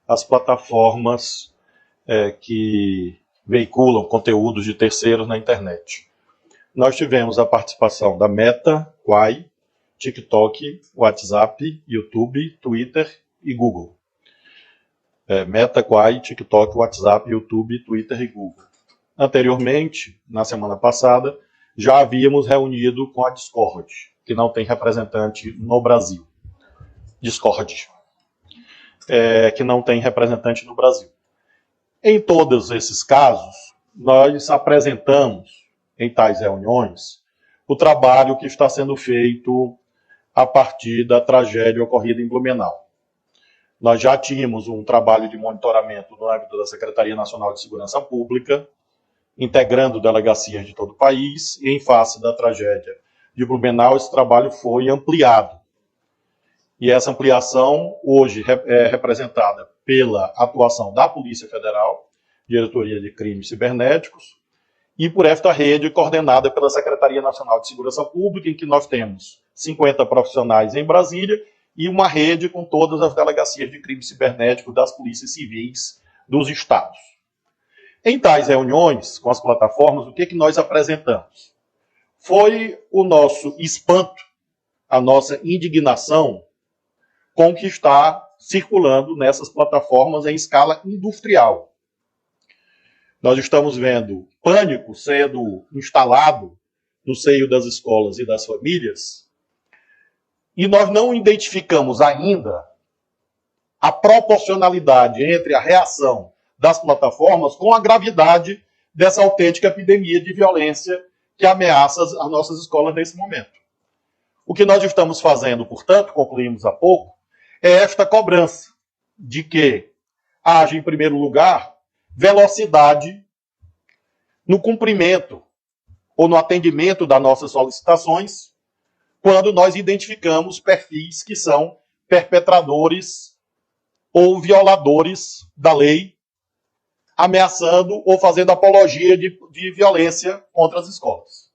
as plataformas que veiculam conteúdos de terceiros na internet. Nós tivemos a participação da Meta, Quai, TikTok, WhatsApp, YouTube, Twitter e Google. Meta, Quai, TikTok, WhatsApp, YouTube, Twitter e Google. Anteriormente, na semana passada, já havíamos reunido com a Discord, que não tem representante no Brasil. Discord, que não tem representante no Brasil. Em todos esses casos, nós apresentamos, em tais reuniões, o trabalho que está sendo feito a partir da tragédia ocorrida em Blumenau. Nós já tínhamos um trabalho de monitoramento no âmbito da Secretaria Nacional de Segurança Pública, integrando delegacias de todo o país, e em face da tragédia de Blumenau, esse trabalho foi ampliado. E essa ampliação hoje é representada pela atuação da Polícia Federal, Diretoria de Crimes Cibernéticos, e por esta rede coordenada pela Secretaria Nacional de Segurança Pública, em que nós temos 50 profissionais em Brasília e uma rede com todas as delegacias de crimes cibernéticos das polícias civis dos estados. Em tais reuniões com as plataformas, o que nós apresentamos? Foi o nosso espanto, a nossa indignação com o que está circulando nessas plataformas em escala industrial. Nós estamos vendo pânico sendo instalado no seio das escolas e das famílias, e nós não identificamos ainda a proporcionalidade entre a reação das plataformas com a gravidade dessa autêntica epidemia de violência que ameaça as nossas escolas nesse momento. O que nós estamos fazendo, portanto, concluímos há pouco, é esta cobrança de que haja, em primeiro lugar, velocidade no cumprimento ou no atendimento das nossas solicitações, quando nós identificamos perfis que são perpetradores ou violadores da lei, ameaçando ou fazendo apologia de violência contra as escolas.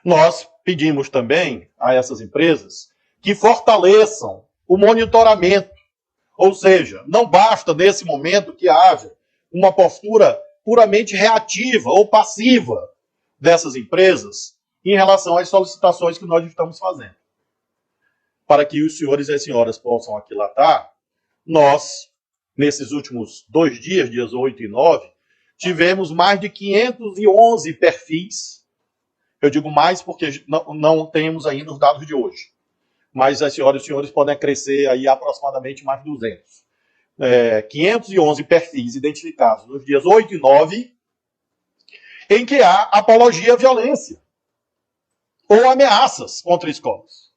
Nós pedimos também a essas empresas que fortaleçam o monitoramento, ou seja, não basta nesse momento que haja uma postura puramente reativa ou passiva dessas empresas em relação às solicitações que nós estamos fazendo. Para que os senhores e as senhoras possam aquilatar, nós, nesses últimos 2 dias, dias 8 e 9, tivemos mais de 511 perfis. Eu digo mais porque não temos ainda os dados de hoje. Mas as senhoras e os senhores podem crescer aí aproximadamente mais de 200. 511 perfis identificados nos dias 8 e 9, em que há apologia à violência ou ameaças contra escolas.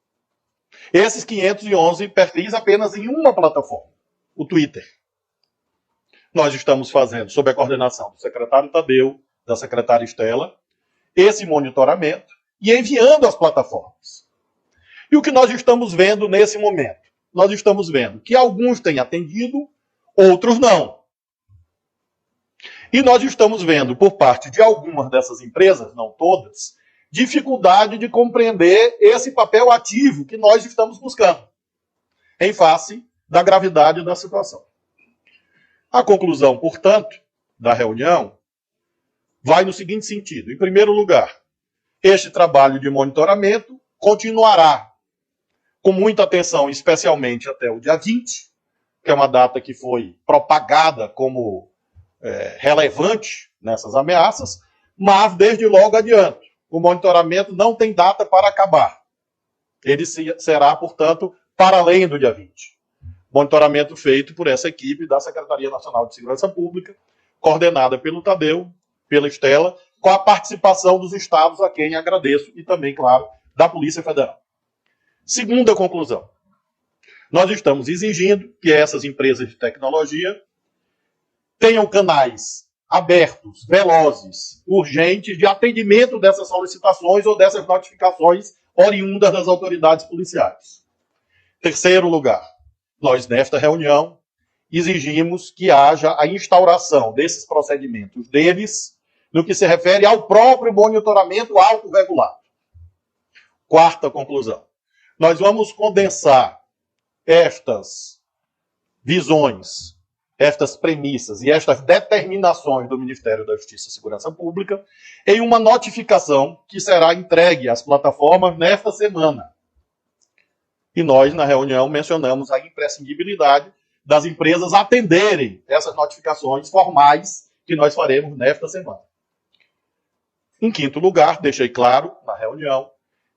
Esses 511 perfis apenas em uma plataforma, o Twitter. Nós estamos fazendo, sob a coordenação do secretário Tadeu, da secretária Estela, esse monitoramento e enviando às plataformas. E o que nós estamos vendo nesse momento? Nós estamos vendo que alguns têm atendido, outros não. E nós estamos vendo, por parte de algumas dessas empresas, não todas, dificuldade de compreender esse papel ativo que nós estamos buscando, em face da gravidade da situação. A conclusão, portanto, da reunião vai no seguinte sentido. Em primeiro lugar, este trabalho de monitoramento continuará com muita atenção, especialmente até o dia 20, que é uma data que foi propagada como relevante nessas ameaças, mas desde logo adiante, o monitoramento não tem data para acabar. Ele será, portanto, para além do dia 20. Monitoramento feito por essa equipe da Secretaria Nacional de Segurança Pública, coordenada pelo Tadeu, pela Estela, com a participação dos estados, a quem agradeço, e também, claro, da Polícia Federal. Segunda conclusão. Nós estamos exigindo que essas empresas de tecnologia tenham canais abertos, velozes, urgentes, de atendimento dessas solicitações ou dessas notificações oriundas das autoridades policiais. Terceiro lugar, nós, nesta reunião, exigimos que haja a instauração desses procedimentos deles no que se refere ao próprio monitoramento autorregulado. Quarta conclusão. Nós vamos condensar estas visões, estas premissas e estas determinações do Ministério da Justiça e Segurança Pública em uma notificação que será entregue às plataformas nesta semana. E nós, na reunião, mencionamos a imprescindibilidade das empresas atenderem essas notificações formais que nós faremos nesta semana. Em quinto lugar, deixei claro na reunião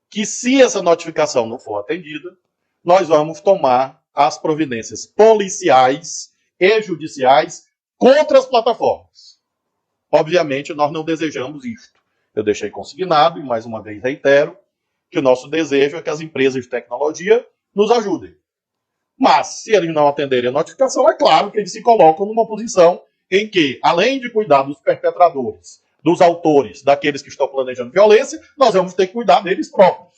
que se essa notificação não for atendida, nós vamos tomar as providências policiais e judiciais contra as plataformas. Obviamente, nós não desejamos isto. Eu deixei consignado e, mais uma vez, reitero que o nosso desejo é que as empresas de tecnologia nos ajudem. Mas, se eles não atenderem a notificação, é claro que eles se colocam numa posição em que, além de cuidar dos perpetradores, dos autores, daqueles que estão planejando violência, nós vamos ter que cuidar deles próprios.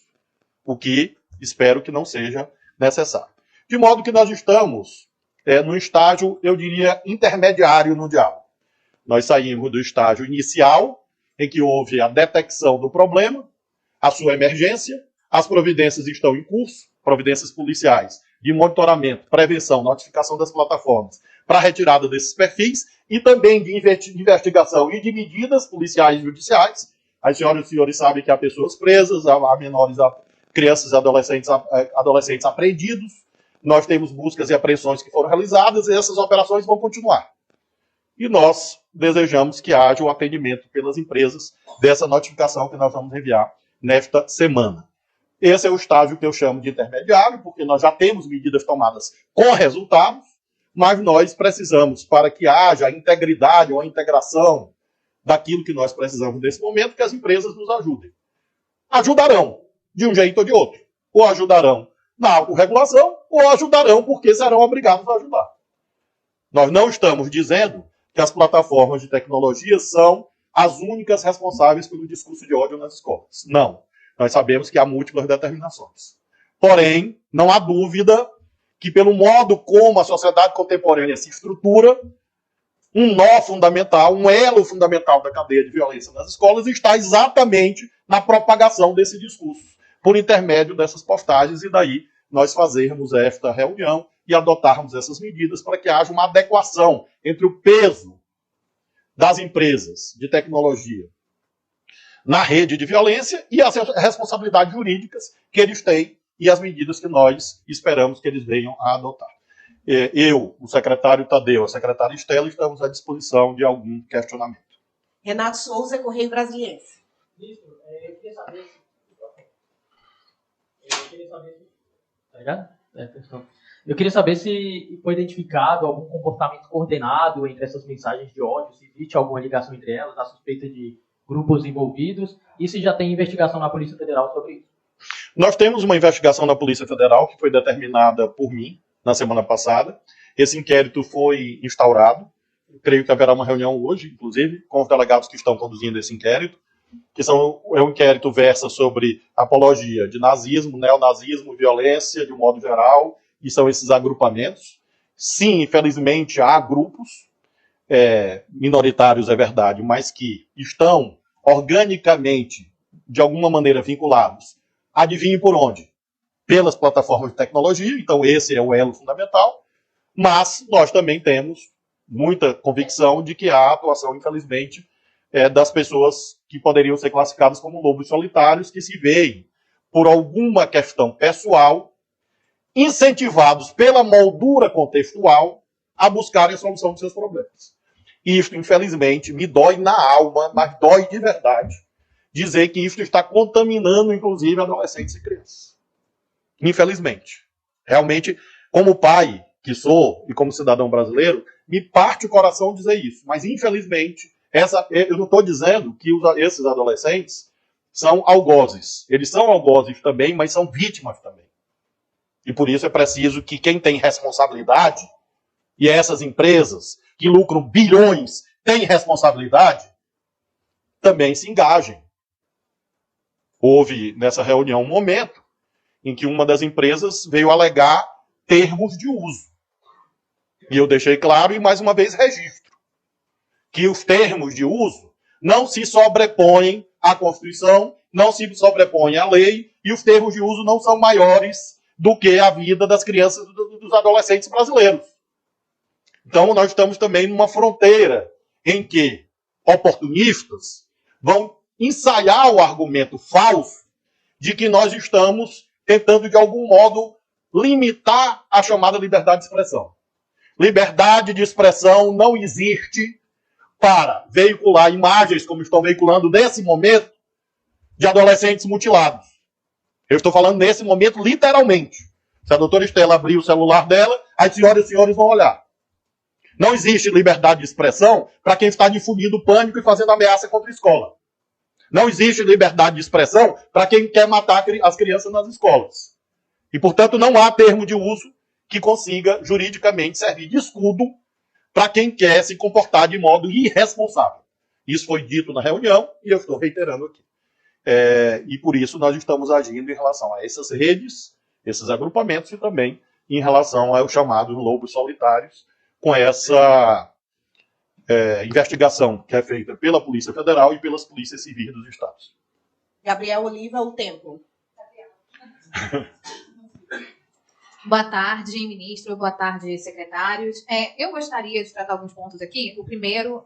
O que espero que não seja necessário. De modo que nós estamos no estágio, eu diria, intermediário no diálogo. Nós saímos do estágio inicial, em que houve a detecção do problema, a sua emergência, as providências estão em curso, providências policiais, de monitoramento, prevenção, notificação das plataformas, para a retirada desses perfis, e também de investigação e de medidas policiais e judiciais. As senhoras e senhores sabem que há pessoas presas, há menores, há crianças e adolescentes apreendidos. Nós temos buscas e apreensões que foram realizadas e essas operações vão continuar. E nós desejamos que haja o atendimento pelas empresas dessa notificação que nós vamos enviar nesta semana. Esse é o estágio que eu chamo de intermediário, porque nós já temos medidas tomadas com resultados, mas nós precisamos, para que haja a integridade ou a integração daquilo que nós precisamos nesse momento, que as empresas nos ajudem. Ajudarão, de um jeito ou de outro. Ou ajudarão na autorregulação, ou ajudarão porque serão obrigados a ajudar. Nós não estamos dizendo que as plataformas de tecnologia são as únicas responsáveis pelo discurso de ódio nas escolas. Não. Nós sabemos que há múltiplas determinações. Porém, não há dúvida que, pelo modo como a sociedade contemporânea se estrutura, um nó fundamental, um elo fundamental da cadeia de violência nas escolas está exatamente na propagação desse discurso, por intermédio dessas postagens, e daí nós fazermos esta reunião e adotarmos essas medidas para que haja uma adequação entre o peso das empresas de tecnologia na rede de violência e as responsabilidades jurídicas que eles têm e as medidas que nós esperamos que eles venham a adotar. Eu, o secretário Tadeu, a secretária Estela, estamos à disposição de algum questionamento. Renato Souza, Correio Brasiliense. Ministro, eu queria saber tá ligado? Eu queria saber se foi identificado algum comportamento coordenado entre essas mensagens de ódio, se existe alguma ligação entre elas, a suspeita de grupos envolvidos, e se já tem investigação na Polícia Federal sobre isso. Nós temos uma investigação na Polícia Federal que foi determinada por mim na semana passada. Esse inquérito foi instaurado. Eu creio que haverá uma reunião hoje, inclusive, com os delegados que estão conduzindo esse inquérito, que é um inquérito versa sobre apologia de nazismo, neonazismo, violência de um modo geral, e são esses agrupamentos. Sim, infelizmente, há grupos minoritários, é verdade, mas que estão organicamente, de alguma maneira, vinculados. Adivinhe por onde? Pelas plataformas de tecnologia, então esse é o elo fundamental, mas nós também temos muita convicção de que há atuação, infelizmente, das pessoas que poderiam ser classificadas como lobos solitários, que se veem, por alguma questão pessoal, incentivados pela moldura contextual a buscarem a solução dos seus problemas. Isto, infelizmente, me dói na alma, mas dói de verdade, dizer que isto está contaminando, inclusive, adolescentes e crianças. Infelizmente. Realmente, como pai que sou, e como cidadão brasileiro, me parte o coração dizer isso. Mas, infelizmente, eu não estou dizendo que esses adolescentes são algozes. Eles são algozes também, mas são vítimas também. E por isso é preciso que quem tem responsabilidade, e essas empresas que lucram bilhões têm responsabilidade, também se engajem. Houve nessa reunião um momento em que uma das empresas veio alegar termos de uso. E eu deixei claro, e mais uma vez registro, que os termos de uso não se sobrepõem à Constituição, não se sobrepõem à lei, e os termos de uso não são maiores do que a vida das crianças e dos adolescentes brasileiros. Então, nós estamos também numa fronteira em que oportunistas vão ensaiar o argumento falso de que nós estamos tentando, de algum modo, limitar a chamada liberdade de expressão. Liberdade de expressão não existe para veicular imagens, como estão veiculando nesse momento, de adolescentes mutilados. Eu estou falando nesse momento, literalmente. Se a doutora Estela abrir o celular dela, as senhoras e senhores vão olhar. Não existe liberdade de expressão para quem está difundindo pânico e fazendo ameaça contra a escola. Não existe liberdade de expressão para quem quer matar as crianças nas escolas. E, portanto, não há termo de uso que consiga juridicamente servir de escudo para quem quer se comportar de modo irresponsável. Isso foi dito na reunião e eu estou reiterando aqui. E por isso nós estamos agindo em relação a essas redes, esses agrupamentos e também em relação aos chamados lobos solitários, com essa investigação que é feita pela Polícia Federal e pelas polícias civis dos estados. Gabriel Oliva, O Tempo. Boa tarde, ministro. Boa tarde, secretários. Eu gostaria de tratar alguns pontos aqui. O primeiro,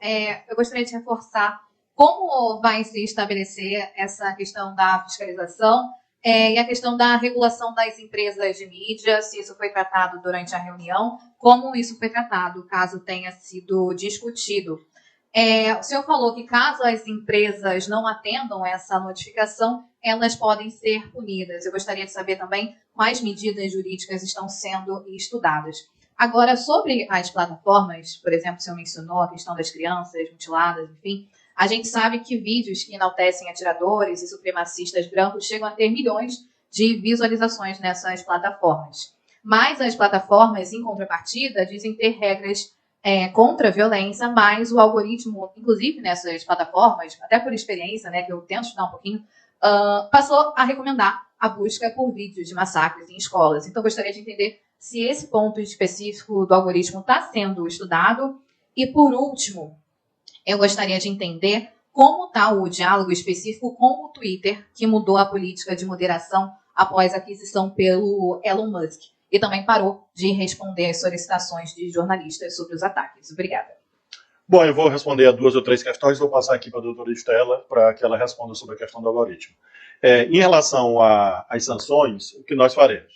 eu gostaria de reforçar como vai se estabelecer essa questão da fiscalização e a questão da regulação das empresas de mídia, se isso foi tratado durante a reunião, como isso foi tratado, caso tenha sido discutido. O senhor falou que caso as empresas não atendam essa notificação, elas podem ser punidas. Eu gostaria de saber também quais medidas jurídicas estão sendo estudadas. Agora, sobre as plataformas, por exemplo, o senhor mencionou a questão das crianças mutiladas, enfim, a gente sabe que vídeos que enaltecem atiradores e supremacistas brancos chegam a ter milhões de visualizações nessas plataformas. Mas as plataformas, em contrapartida, dizem ter regras contra a violência, mas o algoritmo, inclusive nessas plataformas, até por experiência, né, que eu tento estudar um pouquinho, passou a recomendar a busca por vídeos de massacres em escolas. Então, gostaria de entender se esse ponto específico do algoritmo está sendo estudado. E, por último, eu gostaria de entender como está o diálogo específico com o Twitter, que mudou a política de moderação após a aquisição pelo Elon Musk, e também parou de responder às solicitações de jornalistas sobre os ataques. Obrigada. Bom, eu vou responder a 2 ou 3 questões, vou passar aqui para a doutora Estela para que ela responda sobre a questão do algoritmo. Em relação às sanções, o que nós faremos?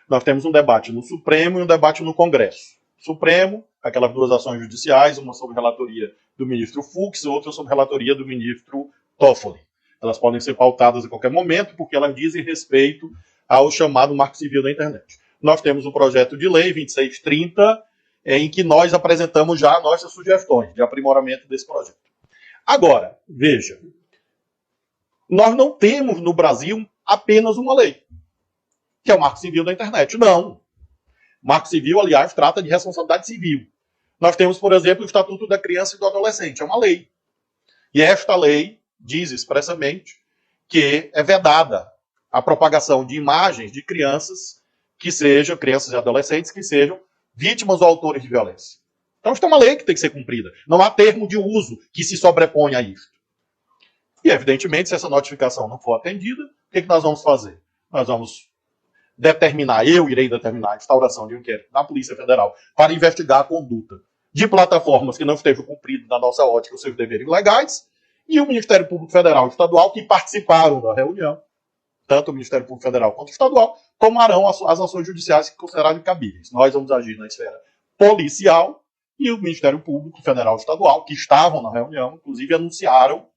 Nós temos um debate no Supremo e um debate no Congresso. Supremo, aquelas 2 ações judiciais, uma sobre relatoria do ministro Fux e outra sobre relatoria do ministro Toffoli. Elas podem ser pautadas a qualquer momento, porque elas dizem respeito ao chamado Marco Civil da Internet. Nós temos um projeto de lei 2630, em que nós apresentamos já nossas sugestões de aprimoramento desse projeto. Agora, veja, nós não temos no Brasil apenas uma lei, que é o Marco Civil da Internet. Não. Marco Civil, aliás, trata de responsabilidade civil. Nós temos, por exemplo, o Estatuto da Criança e do Adolescente, é uma lei. E esta lei diz expressamente que é vedada a propagação de imagens de crianças que sejam, crianças e adolescentes que sejam vítimas ou autores de violência. Então, isto é uma lei que tem que ser cumprida. Não há termo de uso que se sobrepõe a isto. E, evidentemente, se essa notificação não for atendida, o que nós vamos fazer? Nós vamos eu irei determinar a instauração de um inquérito na Polícia Federal para investigar a conduta de plataformas que não estejam cumprindo, na nossa ótica, os seus deveres legais, e o Ministério Público Federal e Estadual, que participaram da reunião, tanto o Ministério Público Federal quanto o Estadual, tomarão as ações judiciais que considerarem cabíveis. Nós vamos agir na esfera policial e o Ministério Público Federal e Estadual, que estavam na reunião, inclusive anunciaram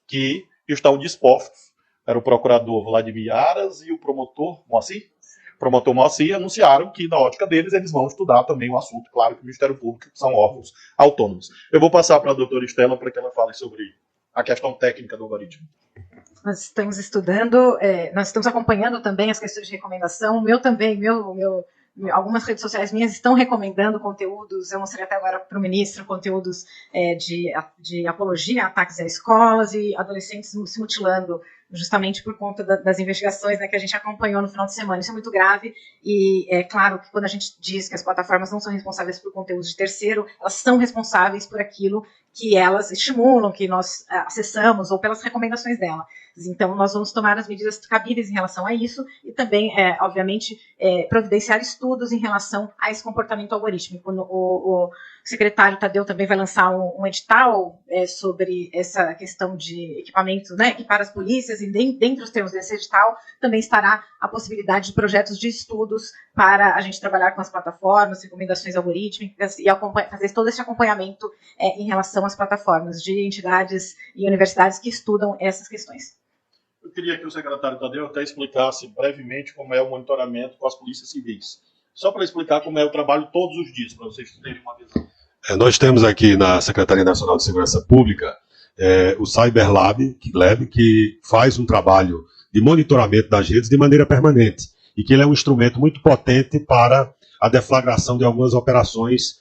que estão dispostos. Era o procurador Vladimir Aras e o promotor Moacir. O promotor Moacir anunciaram que, na ótica deles, eles vão estudar também o assunto. Claro que o Ministério Público são órgãos autônomos. Eu vou passar para a doutora Estela para que ela fale sobre a questão técnica do algoritmo. Nós estamos estudando, nós estamos acompanhando também as questões de recomendação. Algumas redes sociais minhas estão recomendando conteúdos, eu mostrei até agora para o ministro, conteúdos de apologia a ataques a escolas e adolescentes se mutilando justamente por conta das investigações, né, que a gente acompanhou no final de semana. Isso é muito grave e é claro que quando a gente diz que as plataformas não são responsáveis por conteúdos de terceiro, elas são responsáveis por aquilo que elas estimulam, que nós acessamos, ou pelas recomendações delas. Então, nós vamos tomar as medidas cabíveis em relação a isso e também, obviamente, providenciar estudos em relação a esse comportamento algorítmico. O secretário Tadeu também vai lançar um edital sobre essa questão de equipamento, né, equipar as polícias, e dentre os termos desse edital também estará a possibilidade de projetos de estudos para a gente trabalhar com as plataformas, recomendações algorítmicas e fazer todo esse acompanhamento em relação às plataformas de entidades e universidades que estudam essas questões. Eu queria que o secretário Tadeu até explicasse brevemente como é o monitoramento com as polícias civis. Só para explicar como é o trabalho todos os dias, para vocês terem uma visão. Nós temos aqui na Secretaria Nacional de Segurança Pública o Cyber Lab, que faz um trabalho de monitoramento das redes de maneira permanente e que ele é um instrumento muito potente para a deflagração de algumas operações,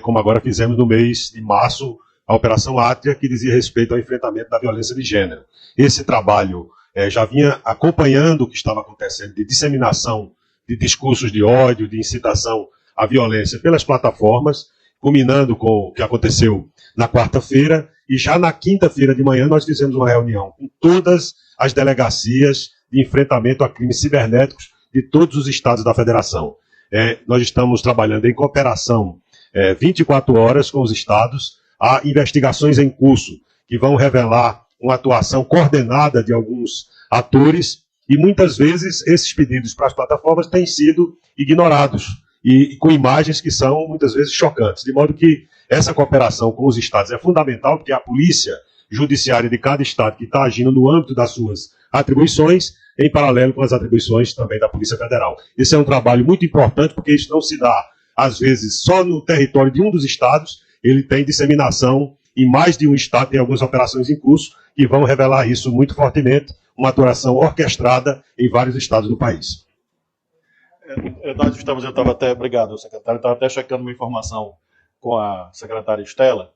como agora fizemos no mês de março, a Operação Átria, que dizia respeito ao enfrentamento da violência de gênero. Esse trabalho já vinha acompanhando o que estava acontecendo de disseminação de discursos de ódio, de incitação à violência pelas plataformas, culminando com o que aconteceu na quarta-feira, e já na quinta-feira de manhã nós fizemos uma reunião com todas as delegacias de enfrentamento a crimes cibernéticos de todos os estados da federação. Nós estamos trabalhando em cooperação 24 horas com os estados. Há investigações em curso que vão revelar uma atuação coordenada de alguns atores e muitas vezes esses pedidos para as plataformas têm sido ignorados e com imagens que são muitas vezes chocantes, de modo que essa cooperação com os estados é fundamental, porque a polícia judiciária de cada estado que está agindo no âmbito das suas atribuições, em paralelo com as atribuições também da Polícia Federal. Esse é um trabalho muito importante, porque isso não se dá, às vezes, só no território de um dos estados, ele tem disseminação em mais de um estado, tem algumas operações em curso, que vão revelar isso muito fortemente, uma atuação orquestrada em vários estados do país. Nós estamos, obrigado, secretário, eu estava até checando uma informação com a secretária Estela,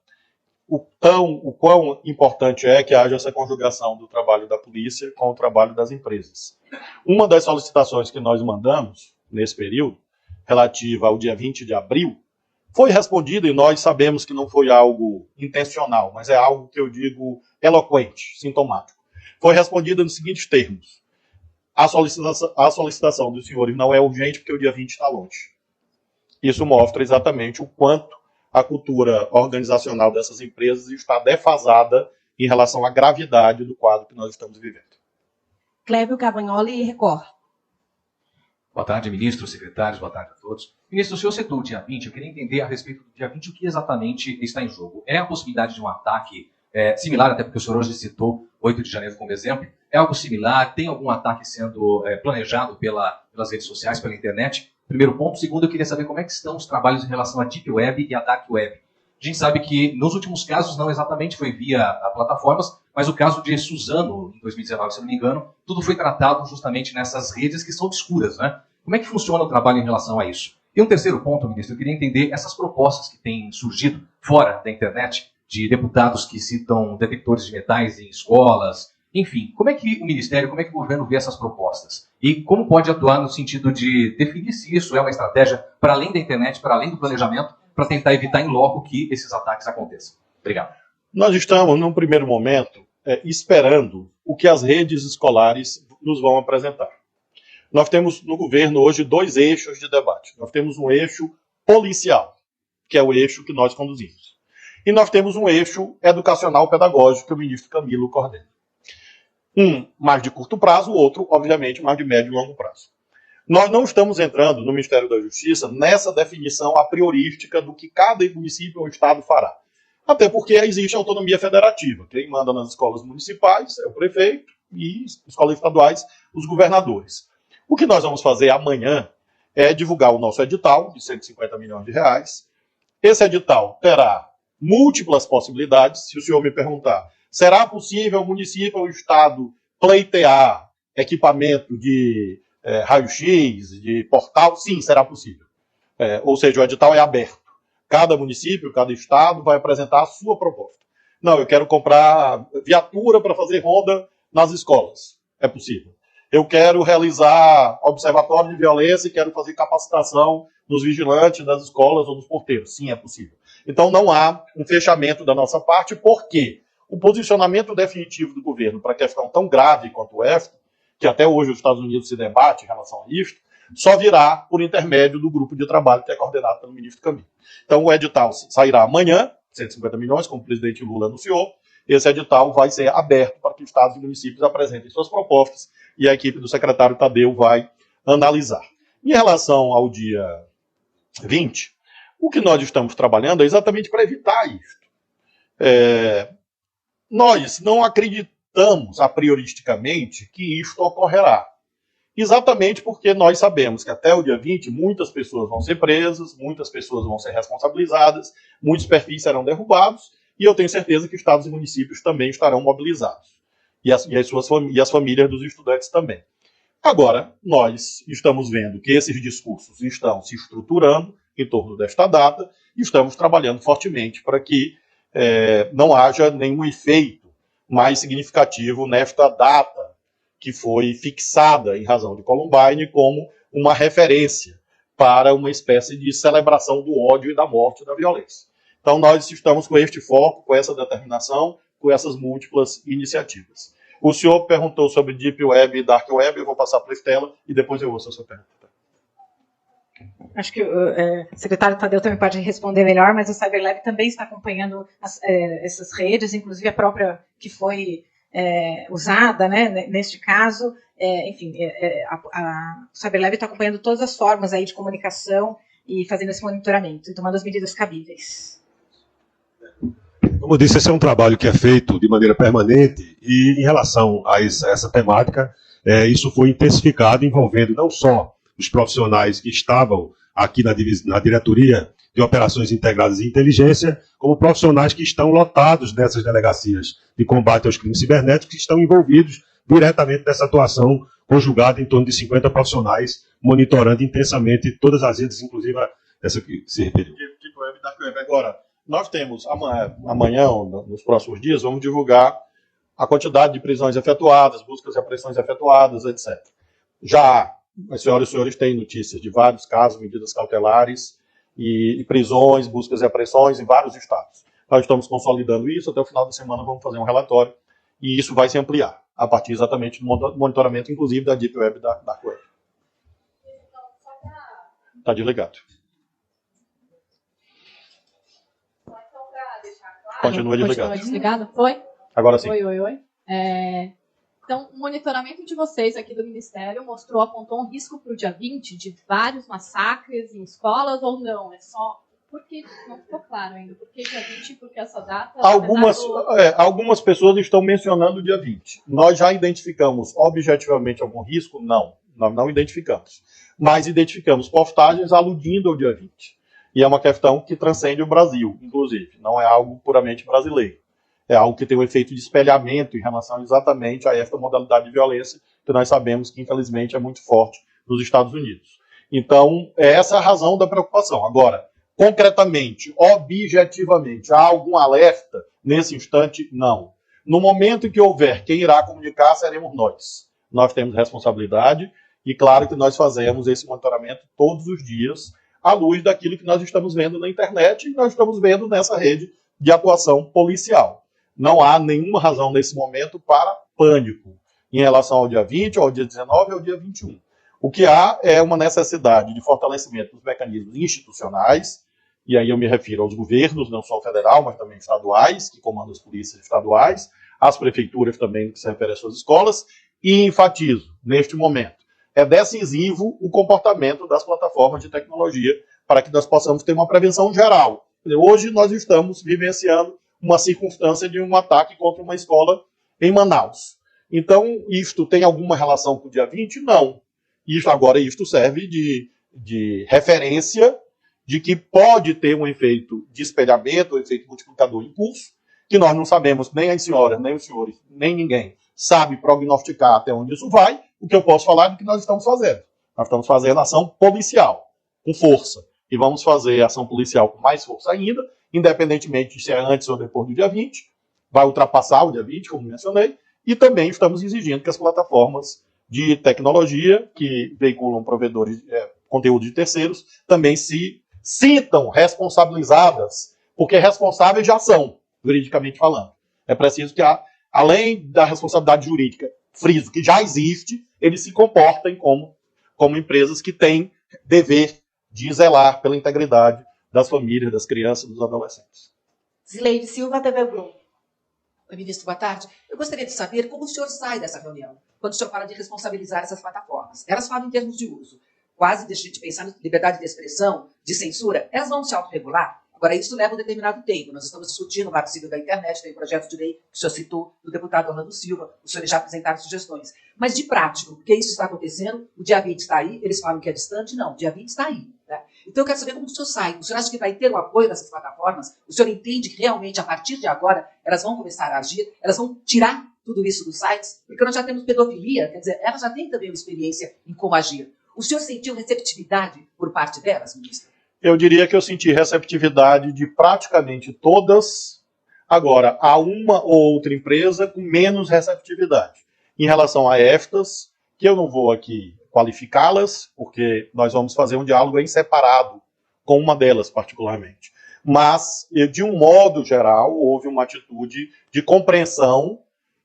o quão importante é que haja essa conjugação do trabalho da polícia com o trabalho das empresas. Uma das solicitações que nós mandamos, nesse período, relativa ao dia 20 de abril, foi respondida, e nós sabemos que não foi algo intencional, mas é algo que eu digo eloquente, sintomático. Foi respondida nos seguintes termos: a solicitação dos senhores não é urgente porque o dia 20 está longe. Isso mostra exatamente o quanto a cultura organizacional dessas empresas está defasada em relação à gravidade do quadro que nós estamos vivendo. Clébio Cavagnoli, Record. Boa tarde, ministro, secretários, boa tarde a todos. Ministro, o senhor citou o dia 20, eu queria entender a respeito do dia 20 o que exatamente está em jogo. É a possibilidade de um ataque similar, até porque o senhor hoje citou 8 de janeiro como exemplo, é algo similar? Tem algum ataque sendo planejado pelas redes sociais, pela internet? Primeiro ponto. Segundo, eu queria saber como é que estão os trabalhos em relação à Deep Web e à Dark Web. A gente sabe que nos últimos casos não exatamente foi via plataformas, mas o caso de Suzano, em 2019, se não me engano, tudo foi tratado justamente nessas redes que são obscuras, né? Como é que funciona o trabalho em relação a isso? E um terceiro ponto, ministro, eu queria entender essas propostas que têm surgido fora da internet, de deputados que citam detectores de metais em escolas, enfim, como é que o Ministério, como é que o governo vê essas propostas? E como pode atuar no sentido de definir se isso é uma estratégia para além da internet, para além do planejamento, para tentar evitar em loco que esses ataques aconteçam? Obrigado. Nós estamos, num primeiro momento, esperando o que as redes escolares nos vão apresentar. Nós temos no governo hoje 2 eixos de debate. Nós temos um eixo policial, que é o eixo que nós conduzimos. E nós temos um eixo educacional-pedagógico, que o ministro Camilo coordena. Um mais de curto prazo, o outro, obviamente, mais de médio e longo prazo. Nós não estamos entrando no Ministério da Justiça nessa definição a priorística do que cada município ou estado fará. Até porque existe autonomia federativa. Quem manda nas escolas municipais é o prefeito e escolas estaduais, os governadores. O que nós vamos fazer amanhã é divulgar o nosso edital de 150 milhões de reais. Esse edital terá múltiplas possibilidades. Se o senhor me perguntar, será possível o município ou o estado pleitear equipamento de raio-x, de portal? Sim, será possível. Ou seja, o edital é aberto. Cada município, cada estado vai apresentar a sua proposta. Não, eu quero comprar viatura para fazer ronda nas escolas. É possível. Eu quero realizar observatório de violência e quero fazer capacitação nos vigilantes das escolas ou dos porteiros. Sim, é possível. Então não há um fechamento da nossa parte, porque o posicionamento definitivo do governo para a questão tão grave quanto esta, que até hoje os Estados Unidos se debate em relação a isto, só virá por intermédio do grupo de trabalho que é coordenado pelo ministro Camilo. Então o edital sairá amanhã, 150 milhões, como o presidente Lula anunciou. Esse edital vai ser aberto para que estados e municípios apresentem suas propostas e a equipe do secretário Tadeu vai analisar. Em relação ao dia 20, o que nós estamos trabalhando é exatamente para evitar isso. Nós não acreditamos a prioristicamente que isto ocorrerá. Exatamente porque nós sabemos que até o dia 20 muitas pessoas vão ser presas, muitas pessoas vão ser responsabilizadas, muitos perfis serão derrubados, e eu tenho certeza que estados e municípios também estarão mobilizados. E as famílias dos estudantes também. Agora, nós estamos vendo que esses discursos estão se estruturando em torno desta data e estamos trabalhando fortemente para que não haja nenhum efeito mais significativo nesta data que foi fixada em razão de Columbine como uma referência para uma espécie de celebração do ódio e da morte e da violência. Então, nós estamos com este foco, com essa determinação, com essas múltiplas iniciativas. O senhor perguntou sobre Deep Web e Dark Web, eu vou passar para a Estela e depois eu ouço a sua pergunta. Acho que o secretário Tadeu também pode responder melhor, mas o CyberLab também está acompanhando essas redes, inclusive a própria que foi usada, né, neste caso. O CyberLab está acompanhando todas as formas aí de comunicação e fazendo esse monitoramento e tomando as medidas cabíveis. Como eu disse, esse é um trabalho que é feito de maneira permanente e, em relação a essa temática, isso foi intensificado, envolvendo não só os profissionais que estavam aqui na diretoria de operações integradas de inteligência, como profissionais que estão lotados nessas delegacias de combate aos crimes cibernéticos, que estão envolvidos diretamente nessa atuação conjugada em torno de 50 profissionais, monitorando intensamente todas as redes, inclusive essa que se referiu. Deep Web e Dark Web. Agora, nós temos, amanhã, ou nos próximos dias, vamos divulgar a quantidade de prisões efetuadas, buscas e apreensões efetuadas, etc. Já as senhoras e senhores têm notícias de vários casos, medidas cautelares e prisões, buscas e apreensões em vários estados. Nós estamos consolidando isso, até o final da semana vamos fazer um relatório e isso vai se ampliar, a partir exatamente do monitoramento, inclusive, da Deep Web e da Dark Web. Está desligado. Continua desligado. Continua desligado? Foi? Agora sim. Oi. Então, o monitoramento de vocês aqui do Ministério apontou um risco para o dia 20 de vários massacres em escolas ou não? É só... Porque não ficou claro ainda. Por que dia 20? Porque essa data... Algumas pessoas estão mencionando o dia 20. Nós já identificamos objetivamente algum risco? Não. Nós não identificamos. Mas identificamos postagens aludindo ao dia 20. E é uma questão que transcende o Brasil, inclusive. Não é algo puramente brasileiro. É algo que tem um efeito de espelhamento em relação exatamente a esta modalidade de violência, que nós sabemos que, infelizmente, é muito forte nos Estados Unidos. Então, é essa a razão da preocupação. Agora, concretamente, objetivamente, há algum alerta nesse instante? Não. No momento em que houver quem irá comunicar, seremos nós. Nós temos responsabilidade e, claro, que nós fazemos esse monitoramento todos os dias, à luz daquilo que nós estamos vendo na internet e nós estamos vendo nessa rede de atuação policial. Não há nenhuma razão nesse momento para pânico em relação ao dia 20, ao dia 19 e ao dia 21. O que há é uma necessidade de fortalecimento dos mecanismos institucionais, e aí eu me refiro aos governos, não só o federal, mas também estaduais, que comandam as polícias estaduais, as prefeituras também, no que se refere às suas escolas, e enfatizo, neste momento, é decisivo o comportamento das plataformas de tecnologia para que nós possamos ter uma prevenção geral. Hoje nós estamos vivenciando uma circunstância de um ataque contra uma escola em Manaus. Então, isto tem alguma relação com o dia 20? Não. Isto serve de referência de que pode ter um efeito de espelhamento, um efeito multiplicador em curso, que nós não sabemos, nem as senhoras, nem os senhores, nem ninguém sabe prognosticar até onde isso vai. O que eu posso falar é que nós estamos fazendo. Nós estamos fazendo ação policial, com força. E vamos fazer ação policial com mais força ainda, independentemente de se é antes ou depois do dia 20, vai ultrapassar o dia 20, como mencionei, e também estamos exigindo que as plataformas de tecnologia que veiculam provedores conteúdo de terceiros também se sintam responsabilizadas, porque responsáveis já são, juridicamente falando. É preciso que, além da responsabilidade jurídica, friso, que já existe, eles se comportem como empresas que têm dever de zelar pela integridade das famílias, das crianças e dos adolescentes. Zileide Silva, TV Globo. Oi, ministro, boa tarde. Eu gostaria de saber como o senhor sai dessa reunião, quando o senhor fala de responsabilizar essas plataformas. Elas falam em termos de uso. Quase deixa de pensar em liberdade de expressão, de censura. Elas vão se autorregular? Agora, isso leva um determinado tempo. Nós estamos discutindo o Marco Civil da Internet, tem o projeto de lei que o senhor citou, do deputado Orlando Silva, os senhores já apresentaram sugestões. Mas de prático, porque isso está acontecendo, o dia 20 está aí, eles falam que é distante, não, o dia 20 está aí. Né? Então eu quero saber como o senhor sai. O senhor acha que vai ter o apoio dessas plataformas? O senhor entende que realmente, a partir de agora, elas vão começar a agir, elas vão tirar tudo isso dos sites? Porque nós já temos pedofilia, quer dizer, elas já têm também uma experiência em como agir. O senhor sentiu receptividade por parte delas, ministro? Eu diria que eu senti receptividade de praticamente todas. Agora, há uma ou outra empresa com menos receptividade. Em relação a estas, que eu não vou aqui qualificá-las, porque nós vamos fazer um diálogo em separado com uma delas, particularmente. Mas, de um modo geral, houve uma atitude de compreensão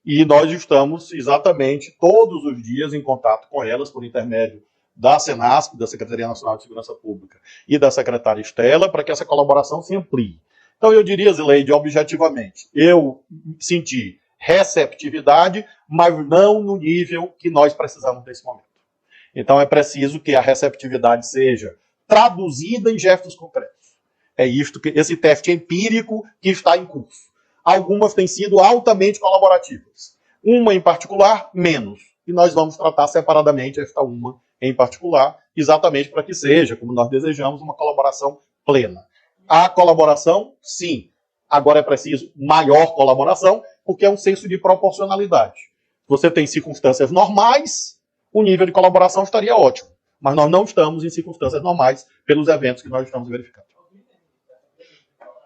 e nós estamos exatamente todos os dias em contato com elas por intermédio da Senasp, da Secretaria Nacional de Segurança Pública e da secretária Estela, para que essa colaboração se amplie. Então, eu diria, Zileide, objetivamente, eu senti receptividade, mas não no nível que nós precisamos nesse momento. Então, é preciso que a receptividade seja traduzida em gestos concretos. É isto que esse teste empírico que está em curso. Algumas têm sido altamente colaborativas. Uma, em particular, menos. E nós vamos tratar separadamente esta uma em particular, exatamente para que seja, como nós desejamos, uma colaboração plena. A colaboração, sim. Agora é preciso maior colaboração, porque é um senso de proporcionalidade. Você tem circunstâncias normais, o nível de colaboração estaria ótimo. Mas nós não estamos em circunstâncias normais pelos eventos que nós estamos verificando.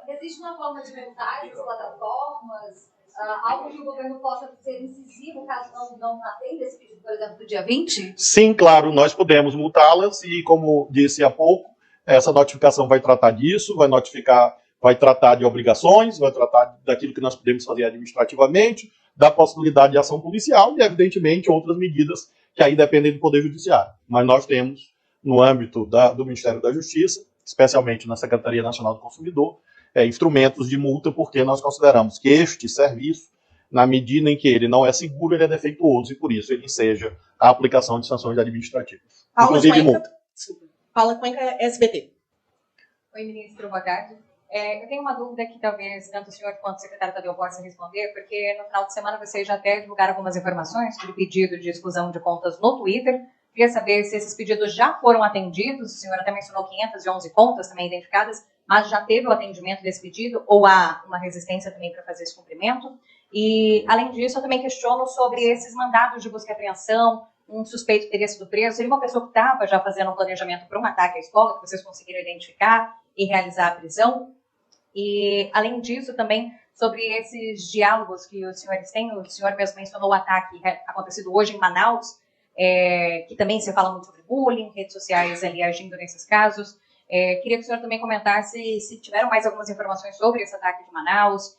Existe uma forma de multar essas plataformas? Algo que o governo possa ser incisivo caso não atenda esse pedido, por exemplo, do dia 20? Sim, claro, nós podemos multá-las e, como disse há pouco, essa notificação vai tratar disso, vai tratar de obrigações, vai tratar daquilo que nós podemos fazer administrativamente, da possibilidade de ação policial e, evidentemente, outras medidas que aí dependem do Poder Judiciário. Mas nós temos, no âmbito do Ministério da Justiça, especialmente na Secretaria Nacional do Consumidor, instrumentos de multa, porque nós consideramos que este serviço, na medida em que ele não é seguro, ele é defeituoso e, por isso, ele enseja a aplicação de sanções administrativas. Inclusive multa. Paula Cuenca, SBT. Oi, ministro, boa tarde. Eu tenho uma dúvida que talvez tanto o senhor quanto o secretário Tadeu possam responder, porque no final de semana vocês já até divulgaram algumas informações sobre pedido de exclusão de contas no Twitter. Queria saber se esses pedidos já foram atendidos. O senhor até mencionou 511 contas também identificadas, mas já teve o atendimento desse pedido ou há uma resistência também para fazer esse cumprimento? E, além disso, eu também questiono sobre esses mandados de busca e apreensão. Um suspeito teria sido preso. Seria uma pessoa que estava já fazendo um planejamento para um ataque à escola, que vocês conseguiram identificar e realizar a prisão. E, além disso, também sobre esses diálogos que os senhores têm. O senhor mesmo mencionou o ataque acontecido hoje em Manaus, que também se fala muito sobre bullying, redes sociais ali agindo nesses casos. Queria que o senhor também comentasse se tiveram mais algumas informações sobre esse ataque de Manaus,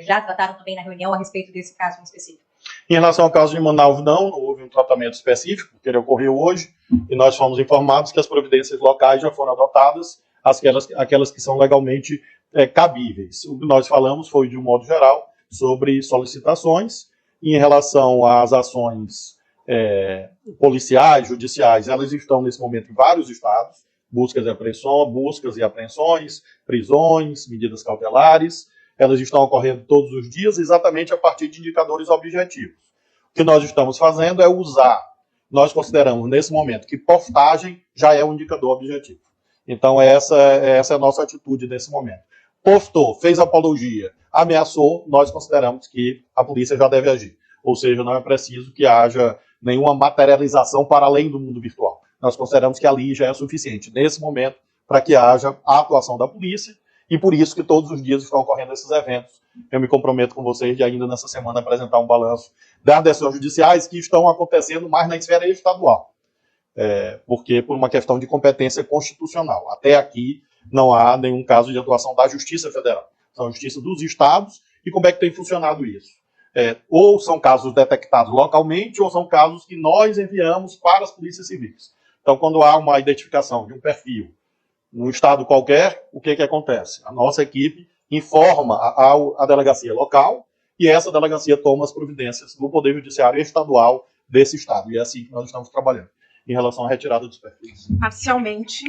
já trataram também na reunião a respeito desse caso em específico. Em relação ao caso de Manaus, não houve um tratamento específico, porque ele ocorreu hoje, e nós fomos informados que as providências locais já foram adotadas, aquelas que são legalmente cabíveis. O que nós falamos foi, de um modo geral, sobre solicitações, e em relação às ações policiais, judiciais, elas estão nesse momento em vários estados, buscas e apreensões, prisões, medidas cautelares, elas estão ocorrendo todos os dias exatamente a partir de indicadores objetivos. O que nós estamos fazendo é usar, nós consideramos nesse momento que postagem já é um indicador objetivo. Então essa é a nossa atitude nesse momento. Postou, fez apologia, ameaçou, nós consideramos que a polícia já deve agir. Ou seja, não é preciso que haja nenhuma materialização para além do mundo virtual. Nós consideramos que ali já é suficiente, nesse momento, para que haja a atuação da polícia, e por isso que todos os dias estão ocorrendo esses eventos. Eu me comprometo com vocês de ainda nessa semana apresentar um balanço das decisões judiciais que estão acontecendo mais na esfera estadual. Porque por uma questão de competência constitucional. Até aqui não há nenhum caso de atuação da Justiça Federal. São a Justiça dos Estados. E como é que tem funcionado isso? Ou são casos detectados localmente, ou são casos que nós enviamos para as polícias civis. Então, quando há uma identificação de um perfil num estado qualquer, o que acontece? A nossa equipe informa a delegacia local e essa delegacia toma as providências do Poder Judiciário estadual desse estado. E é assim que nós estamos trabalhando em relação à retirada dos perfis. Parcialmente,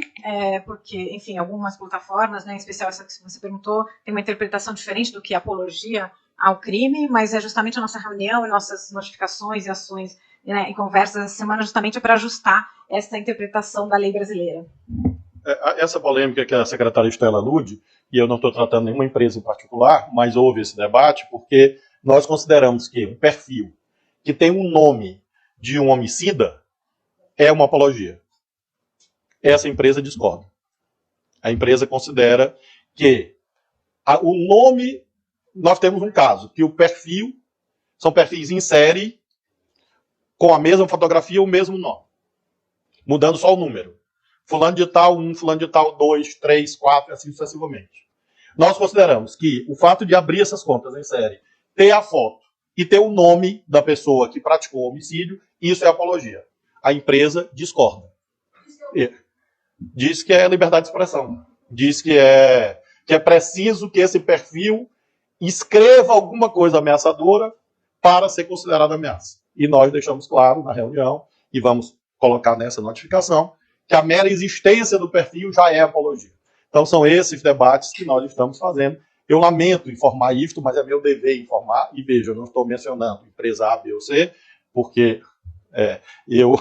porque, enfim, algumas plataformas, né, em especial essa que você perguntou, tem uma interpretação diferente do que apologia ao crime, mas é justamente a nossa reunião e nossas notificações e ações, né, e conversas essa semana justamente para ajustar essa interpretação da lei brasileira. Essa polêmica que a secretária Estela alude, e eu não estou tratando nenhuma empresa em particular, mas houve esse debate porque nós consideramos que um perfil que tem um nome de um homicida é uma apologia. Essa empresa discorda. A empresa considera que o nome... Nós temos um caso, que o perfil são perfis em série com a mesma fotografia ou o mesmo nome, mudando só o número. Fulano de tal 1, fulano de tal 2, 3, 4, assim sucessivamente. Nós consideramos que o fato de abrir essas contas em série, ter a foto e ter o nome da pessoa que praticou o homicídio, isso é apologia. A empresa discorda. Diz que é liberdade de expressão. Diz que é preciso que esse perfil escreva alguma coisa ameaçadora para ser considerada ameaça. E nós deixamos claro na reunião, e vamos colocar nessa notificação, que a mera existência do perfil já é apologia. Então são esses debates que nós estamos fazendo. Eu lamento informar isto, mas é meu dever informar. E veja, eu não estou mencionando empresa A, B ou C, porque eu